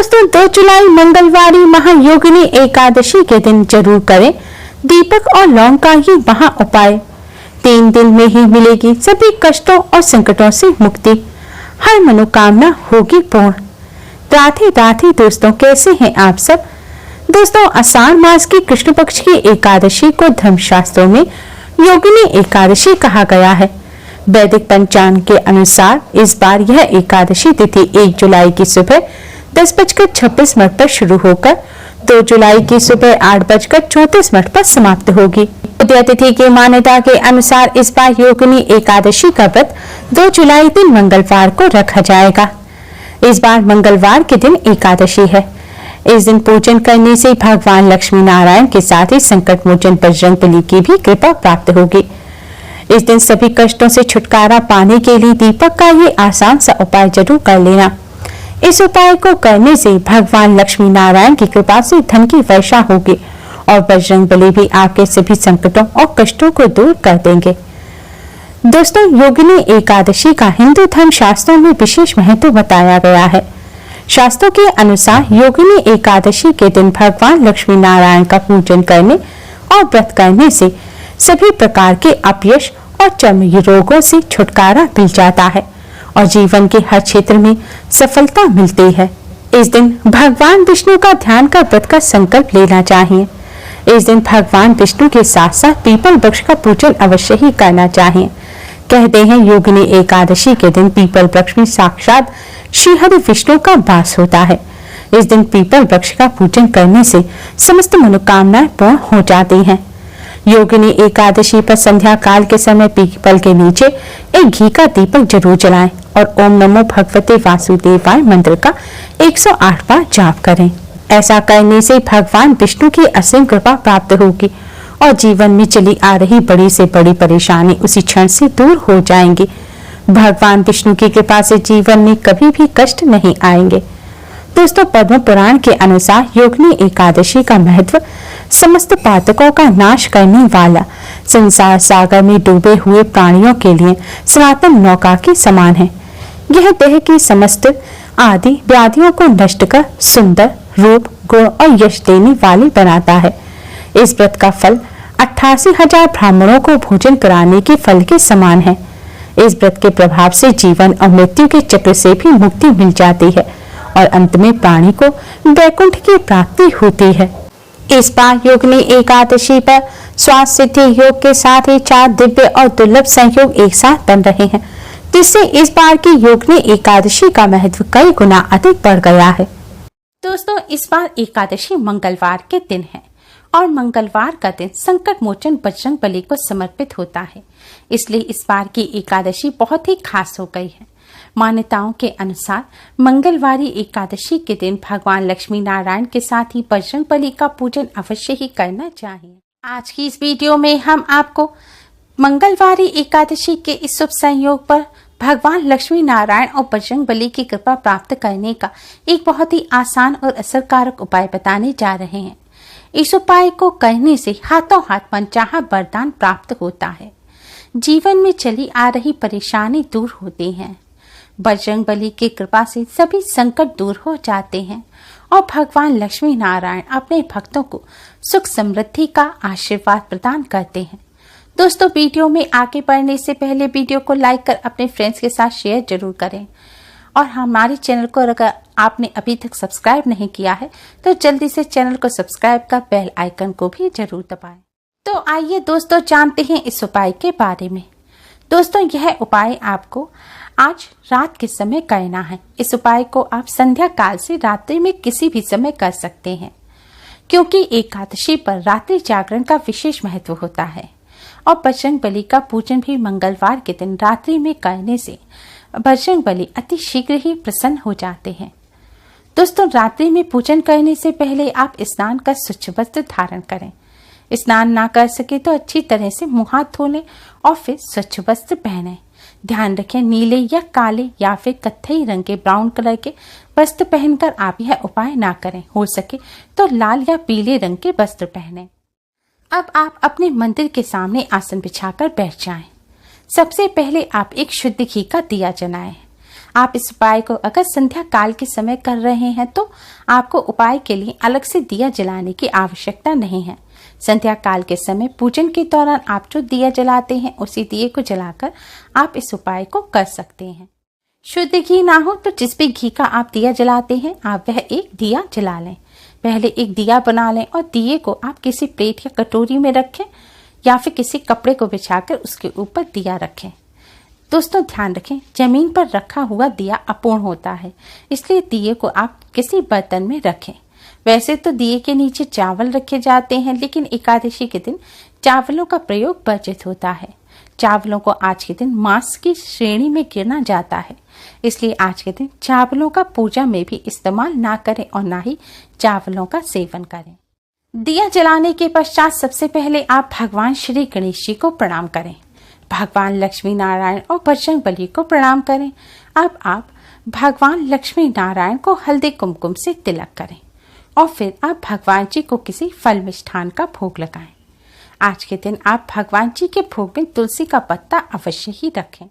दोस्तों 2 जुलाई मंगलवारी महायोगिनी एकादशी के दिन जरूर करें दीपक और लौंग का ये महा उपाय। 3 दिन में ही मिलेगी सभी कष्टों और संकटों से मुक्ति, हर मनोकामना होगी पूर्ण। राधे राधे दोस्तों, कैसे हैं आप सब। दोस्तों आषाढ़ मास की कृष्ण पक्ष की एकादशी को धर्मशास्त्रों में योगिनी एकादशी कहा गया है। वैदिक पंचांग के अनुसार इस बार यह एकादशी तिथि 1 जुलाई की सुबह 10:26 पर शुरू होकर 2 जुलाई की सुबह 8:34 पर समाप्त होगी। उदय तिथि की मान्यता के अनुसार इस बार योगिनी एकादशी का व्रत 2 जुलाई दिन मंगलवार को रखा जाएगा। इस बार मंगलवार के दिन एकादशी है। इस दिन पूजन करने से भगवान लक्ष्मी नारायण के साथ ही संकट मोचन बजरंगबली की भी कृपा प्राप्त होगी। इस दिन सभी कष्टों से छुटकारा पाने के लिए दीपक का ये आसान सा उपाय जरूर कर लेना। इस उपाय को करने से भगवान लक्ष्मी नारायण की कृपा से धन की वर्षा होगी और बजरंगबली भी आपके सभी संकटों और कष्टों को दूर कर देंगे। दोस्तों योगिनी एकादशी का हिंदू धर्म शास्त्रों में विशेष महत्व बताया गया है। शास्त्रों के अनुसार योगिनी एकादशी के दिन भगवान लक्ष्मी नारायण का पूजन करने और व्रत करने से सभी प्रकार के अपयश और चर्म रोगों से छुटकारा मिल जाता है और जीवन के हर क्षेत्र में सफलता मिलती है। इस दिन भगवान विष्णु का ध्यान कर व्रत का संकल्प लेना चाहिए। इस दिन भगवान विष्णु के साथ साथ पीपल वृक्ष का पूजन अवश्य ही करना चाहिए। कहते हैं योगिनी एकादशी के दिन पीपल वृक्ष में साक्षात श्रीहरि विष्णु का वास होता है। इस दिन पीपल वृक्ष का पूजन करने से समस्त मनोकामनाएं पूर्ण हो जाती हैं। योगिनी एकादशी पर संध्या काल के समय पीपल के नीचे एक घी का दीपक जरूर जलाएं और ओम नमो भगवते वासुदेवाय मंत्र का 108 बार जाप करें। ऐसा करने से भगवान विष्णु की असीम कृपा प्राप्त होगी और जीवन में चली आ रही बड़ी से बड़ी परेशानी उसी क्षण से दूर हो जाएंगी। भगवान विष्णु की कृपा से जीवन में कभी भी कष्ट नहीं आएंगे। दोस्तों पद्म पुराण के अनुसार योगिनी एकादशी का महत्व समस्त पातकों का नाश करने वाला संसार सागर में डूबे हुए प्राणियों के लिए सनातन नौका के समान है। यह देह की समस्त आदि व्याधियों को नष्ट कर सुंदर रूप गुण और यश देने वाली बनाता है। इस व्रत का फल 88,000 ब्राह्मणों को भोजन कराने के फल के समान है। इस व्रत के प्रभाव से जीवन और मृत्यु के चक्र से भी मुक्ति मिल जाती है और अंत में प्राणी को वैकुंठ की प्राप्ति होती है। इस बार योगिनी एकादशी पर स्वास्थ्य सिद्धि योग के साथ ही 4 दिव्य और दुर्लभ संयोग एक साथ बन रहे हैं, जिससे इस बार की योगिनी एकादशी का महत्व कई गुना अधिक बढ़ गया है। दोस्तों इस बार एकादशी मंगलवार के दिन है और मंगलवार का दिन संकट मोचन बजरंगबली को समर्पित होता है, इसलिए इस बार की एकादशी बहुत ही खास हो गई है। मान्यताओं के अनुसार मंगलवारी एकादशी के दिन भगवान लक्ष्मी नारायण के साथ ही बजरंगबली का पूजन अवश्य ही करना चाहिए। आज की इस वीडियो में हम आपको मंगलवारी एकादशी के इस शुभ संयोग पर भगवान लक्ष्मी नारायण और बजरंगबली की कृपा प्राप्त करने का एक बहुत ही आसान और असरकारक उपाय बताने जा रहे हैं। इस उपाय को करने से हाथों हाथ मनचाहा वरदान प्राप्त होता है। जीवन में चली आ रही परेशानी दूर होती है। बजरंगबली की कृपा से सभी संकट दूर हो जाते हैं और भगवान लक्ष्मी नारायण अपने भक्तों को सुख समृद्धि का आशीर्वाद प्रदान करते हैं। दोस्तों वीडियो में आगे बढ़ने से पहले वीडियो को लाइक कर अपने फ्रेंड्स के साथ शेयर जरूर करें और हमारे चैनल को अगर आपने अभी तक सब्सक्राइब नहीं किया है तो जल्दी से चैनल को सब्सक्राइब कर बेल आइकन को भी जरूर दबाएं। तो आइए दोस्तों जानते हैं इस उपाय के बारे में। दोस्तों यह उपाय आपको आज रात के समय करना है। इस उपाय को आप संध्या काल से रात्रि में किसी भी समय कर सकते हैं, क्योंकि एकादशी पर रात्रि जागरण का विशेष महत्व होता है और बजरंगबली का पूजन भी मंगलवार के दिन रात्रि में करने से बजरंगबली अति शीघ्र ही प्रसन्न हो जाते हैं। दोस्तों रात्रि में पूजन करने से पहले आप स्नान कर स्वच्छ वस्त्र धारण करें। स्नान ना कर सके तो अच्छी तरह से मुंह हाथ धो लें और फिर स्वच्छ वस्त्र पहने। ध्यान रखें नीले या काले या फिर कत्थई रंग के ब्राउन कलर के वस्त्र पहनकर आप यह उपाय ना करें। हो सके तो लाल या पीले रंग के वस्त्र पहने। अब आप अपने मंदिर के सामने आसन बिछाकर बैठ जाएं। सबसे पहले आप एक शुद्ध घी का दिया जलाएं। आप इस उपाय को अगर संध्या काल के समय कर रहे हैं तो आपको उपाय के लिए अलग से दिया जलाने की आवश्यकता नहीं है। संध्या काल के समय पूजन के दौरान आप जो दिया जलाते हैं उसी दिए को जलाकर आप इस उपाय को कर सकते हैं। शुद्ध घी ना हो तो जिस भी घी का आप दिया जलाते हैं आप वह एक दिया जला लें। पहले एक दिया बना लें और दिए को आप किसी प्लेट या कटोरी में रखें या फिर किसी कपड़े को बिछाकर उसके ऊपर दिया रखें। दोस्तों ध्यान रखें, जमीन पर रखा हुआ दिया अपूर्ण होता है, इसलिए दिए को आप किसी बर्तन में रखें। वैसे तो दिए के नीचे चावल रखे जाते हैं, लेकिन एकादशी के दिन चावलों का प्रयोग वर्जित होता है। चावलों को आज के दिन मांस की श्रेणी में गिना जाता है, इसलिए आज के दिन चावलों का पूजा में भी इस्तेमाल ना करें और ना ही चावलों का सेवन करें। दिया जलाने के पश्चात सबसे पहले आप भगवान श्री गणेश जी को प्रणाम करें, भगवान लक्ष्मी नारायण और बजरंगबली को प्रणाम करें। अब आप भगवान लक्ष्मी नारायण को हल्दी कुमकुम से तिलक करें और फिर आप भगवान जी को किसी फल मिष्ठान का भोग लगाएं। आज के दिन आप भगवान जी के भोग में तुलसी का पत्ता अवश्य ही रखें।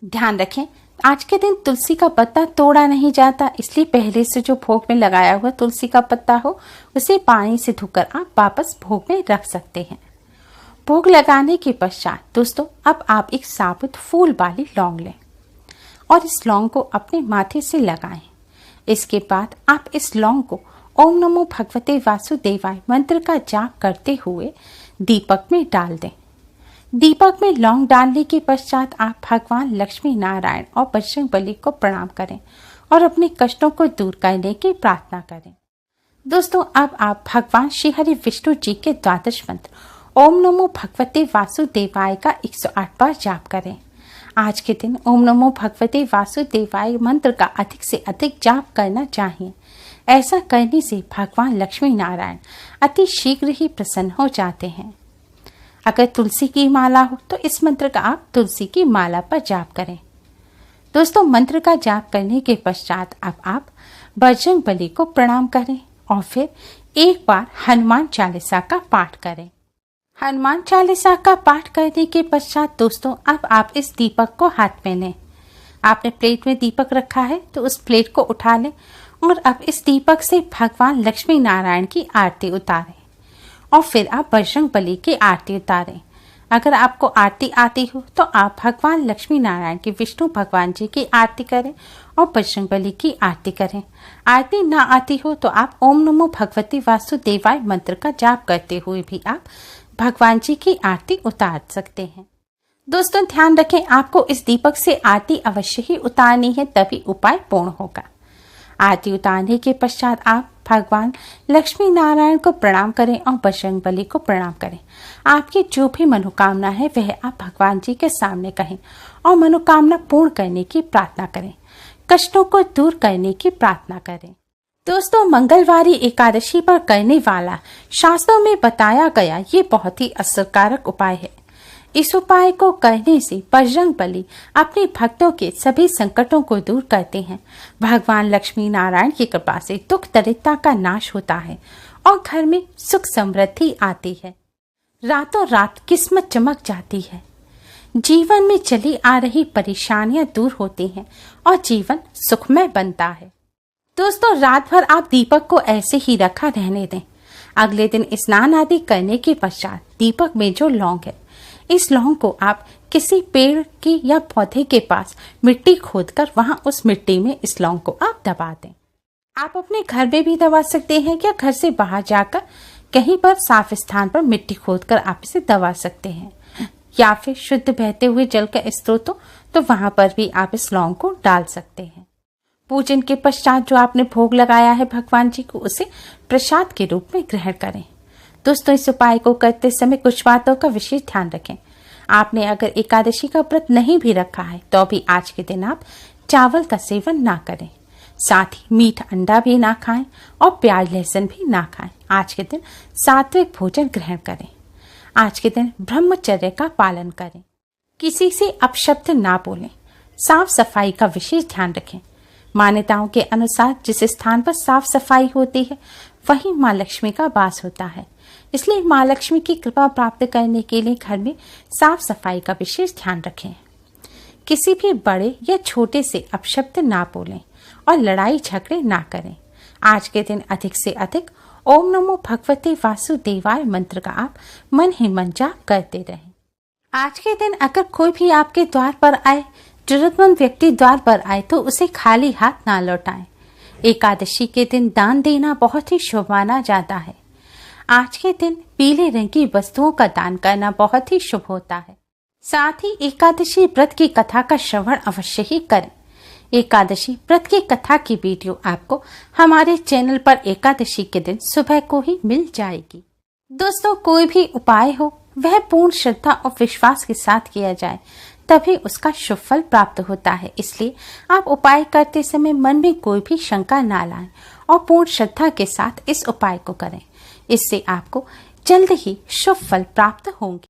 ध्यान रखें, आज के दिन तुलसी का पत्ता तोड़ा नहीं जाता, इसलिए पहले से जो भोग में लगाया हुआ तुलसी का पत्ता हो उसे पानी से धोकर आप वापस भोग में रख सकते हैं। भोग लगाने के पश्चात दोस्तों अब आप एक साबुत फूल वाली लौंग लें और इस लौंग को अपने माथे से लगाएं। इसके बाद आप इस लौंग को ओम नमो भगवते वासुदेवाय मंत्र का जाप करते हुए दीपक में डाल दें। दीपक में लौंग डालने के पश्चात आप भगवान लक्ष्मी नारायण और बजरंगबली को प्रणाम करें और अपने कष्टों को दूर करने की प्रार्थना करें। दोस्तों अब आप भगवान श्री हरि विष्णु जी के द्वादश मंत्र ओम नमो भगवते वासुदेवाय का 108 बार जाप करें। आज के दिन ओम नमो भगवते वासुदेवाय मंत्र का अधिक से अधिक जाप करना चाहिए। ऐसा करने से भगवान लक्ष्मी नारायण अति शीघ्र ही प्रसन्न हो जाते हैं। अगर तुलसी की माला हो तो इस मंत्र का आप तुलसी की माला पर जाप करें। दोस्तों मंत्र का जाप करने के पश्चात अब आप बजरंगबली को प्रणाम करें और फिर एक बार हनुमान चालीसा का पाठ करें। हनुमान चालीसा का पाठ करने के पश्चात दोस्तों अब आप इस दीपक को हाथ में लें। आपने प्लेट में दीपक रखा है तो उस प्लेट को उठा लें और अब इस दीपक से भगवान लक्ष्मी नारायण की आरती उतारें और फिर आप बजरंगबली की आरती उतारें। अगर आपको आरती आती हो तो आप भगवान लक्ष्मी नारायण की विष्णु भगवान जी की आरती करें और बजरंगबली की आरती करें। आरती ना आती हो तो आप ओम नमो भगवते वासुदेवाय मंत्र का जाप करते हुए भी आप भगवान जी की आरती उतार सकते हैं। दोस्तों ध्यान रखें, आपको इस दीपक से आरती अवश्य ही उतारनी है, तभी उपाय पूर्ण होगा। आरती उतारने के पश्चात आप भगवान लक्ष्मी नारायण को प्रणाम करें और बजरंगबली को प्रणाम करें। आपकी जो भी मनोकामना है वह आप भगवान जी के सामने कहें और मनोकामना पूर्ण करने की प्रार्थना करें, कष्टों को दूर करने की प्रार्थना करें। दोस्तों मंगलवारी एकादशी पर करने वाला शास्त्रों में बताया गया ये बहुत ही असरकारक उपाय है। इस उपाय को करने से बजरंगबली अपने भक्तों के सभी संकटों को दूर करते हैं। भगवान लक्ष्मी नारायण की कृपा से दुख दरिद्रता का नाश होता है और घर में सुख समृद्धि आती है। रातों रात किस्मत चमक जाती है। जीवन में चली आ रही परेशानियां दूर होती हैं और जीवन सुखमय बनता है। दोस्तों रात भर आप दीपक को ऐसे ही रखा रहने दें। अगले दिन स्नान आदि करने के पश्चात दीपक में जो लौंग है, इस लौंग को आप किसी पेड़ की या पौधे के पास मिट्टी खोदकर वहां उस मिट्टी में इस लौंग को आप दबा दें। आप अपने घर में भी दबा सकते हैं या घर से बाहर जाकर कहीं पर साफ स्थान पर मिट्टी खोदकर आप इसे दबा सकते हैं, या फिर शुद्ध बहते हुए जल का स्रोत हो तो वहां पर भी आप इस लौंग को डाल सकते हैं। पूजन के पश्चात जो आपने भोग लगाया है भगवान जी को, उसे प्रसाद के रूप में ग्रहण करें। दोस्तों इस उपाय को करते समय कुछ बातों का विशेष ध्यान रखें। आपने अगर एकादशी का व्रत नहीं भी रखा है तो भी आज के दिन आप चावल का सेवन ना करें, साथ ही मीठ अंडा भी ना खाएं और प्याज लहसुन भी ना खाएं। आज के दिन सात्विक भोजन ग्रहण करें। आज के दिन ब्रह्मचर्य का पालन करें। किसी से अपशब्द ना बोलें। साफ सफाई का विशेष ध्यान रखें। मान्यताओं के अनुसार जिस स्थान पर साफ सफाई होती है वहीं माँ लक्ष्मी का वास होता है, इसलिए माँ लक्ष्मी की कृपा प्राप्त करने के लिए घर में साफ सफाई का विशेष ध्यान रखें। किसी भी बड़े या छोटे से अपशब्द ना बोलें और लड़ाई झगड़े ना करें। आज के दिन अधिक से अधिक ओम नमो भगवते वासुदेवाय मंत्र का आप मन ही मन जाप करते रहें। आज के दिन अगर कोई भी आपके द्वार पर आए, जरूरतमंद व्यक्ति द्वार पर आए, तो उसे खाली हाथ ना लौटाएं। एकादशी के दिन दान देना बहुत ही शुभ माना जाता है। आज के दिन पीले रंग की वस्तुओं का दान करना बहुत ही शुभ होता है। साथ ही एकादशी व्रत की कथा का श्रवण अवश्य ही करें। एकादशी व्रत की कथा की वीडियो आपको हमारे चैनल पर एकादशी के दिन सुबह को ही मिल जाएगी। दोस्तों, कोई भी उपाय हो वह पूर्ण श्रद्धा और विश्वास के साथ किया जाए, तभी उसका शुभ फल प्राप्त होता है। इसलिए आप उपाय करते समय मन में कोई भी शंका ना लाएं और पूर्ण श्रद्धा के साथ इस उपाय को करें। इससे आपको जल्द ही शुभ फल प्राप्त होंगे।